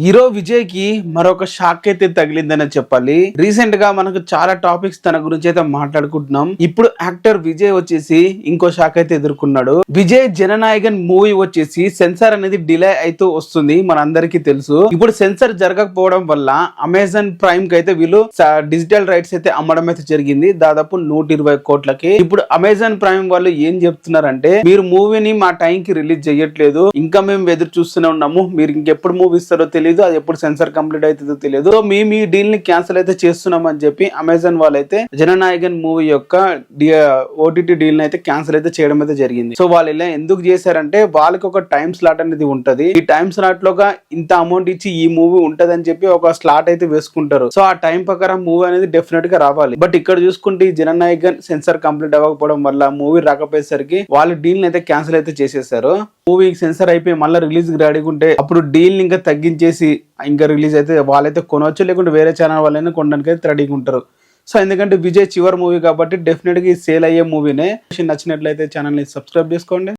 Hero Vijay కి మరొక shock అయితే తగిలిందని చెప్పాలి. రీసెంట్ గా మనకు చాలా టాపిక్స్ తన గురించి అయితే మాట్లాడుకుంటున్నాం. ఇప్పుడు యాక్టర్ విజయ్ వచ్చేసి ఇంకో షాక్ అయితే ఎదుర్కొన్నాడు. విజయ్ జననాయకన్ మూవీ వచ్చేసి సెన్సార్ అనేది డిలే అయితే వస్తుంది, మనందరికీ తెలుసు. ఇప్పుడు సెన్సార్ జరగకపోవడం వల్ల అమెజాన్ ప్రైమ్ కి అయితే వీళ్ళు డిజిటల్ రైట్స్ అయితే అమ్మడం అయితే జరిగింది, దాదాపు 120 కోట్లకి. ఇప్పుడు అమెజాన్ ప్రైమ్ వాళ్ళు ఏం చెప్తున్నారంటే, మీరు మూవీని మా టైం కి రిలీజ్ చేయట్లేదు, ఇంకా మేము ఎదురు చూస్తూనే ఉన్నాము, మీరు ఇంకెప్పుడు మూవీ ఇస్తారో తెలియదు, అది ఎప్పుడు సెన్సార్ కంప్లీట్ అవుతుందో తెలియదు, సో మేము ఈ డీల్ ని క్యాన్సిల్ అయితే చేస్తున్నాం అని చెప్పి అమెజాన్ వాళ్ళైతే జననాయకన్ మూవీ యొక్క ఓటీటీ డీల్ ని అయితే క్యాన్సిల్ అయితే చేయడం అయితే జరిగింది. సో వాళ్ళు ఇలా ఎందుకు చేశారంటే, వాళ్ళకి ఒక టైం స్లాట్ అనేది ఉంటది, ఈ టైం స్లాట్ లోగా ఇంత అమౌంట్ ఇచ్చి ఈ మూవీ ఉంటది అని చెప్పి ఒక స్లాట్ అయితే వేసుకుంటారు. సో ఆ టైం ప్రకారం మూవీ అనేది డెఫినెట్ గా రావాలి. బట్ ఇక్కడ చూసుకుంటే ఈ జననాయకన్ సెన్సార్ కంప్లీట్ అవ్వకపోవడం వల్ల మూవీ రాకపోయేసరికి వాళ్ళు డీల్ ని అయితే క్యాన్సిల్ అయితే చేసేసారు. మూవీ సెన్సార్ అయిపోయి మళ్ళీ రిలీజ్ రెడీగా ఉంటే అప్పుడు డీల్ ఇంకా తగ్గించేసి ఇంకా రిలీజ్ అయితే వాళ్ళైతే కొనవచ్చు, లేకుంటే వేరే ఛానల్ వాళ్ళైనా కొనడానికి అయితే రెడీగా ఉంటారు. సో ఎందుకంటే విజయ్ చివరి మూవీ కాబట్టి డెఫినెట్ గా సేల్ అయ్యే మూవీనే. నచ్చినట్లయితే ఛానల్ ని సబ్స్క్రైబ్ చేసుకోండి.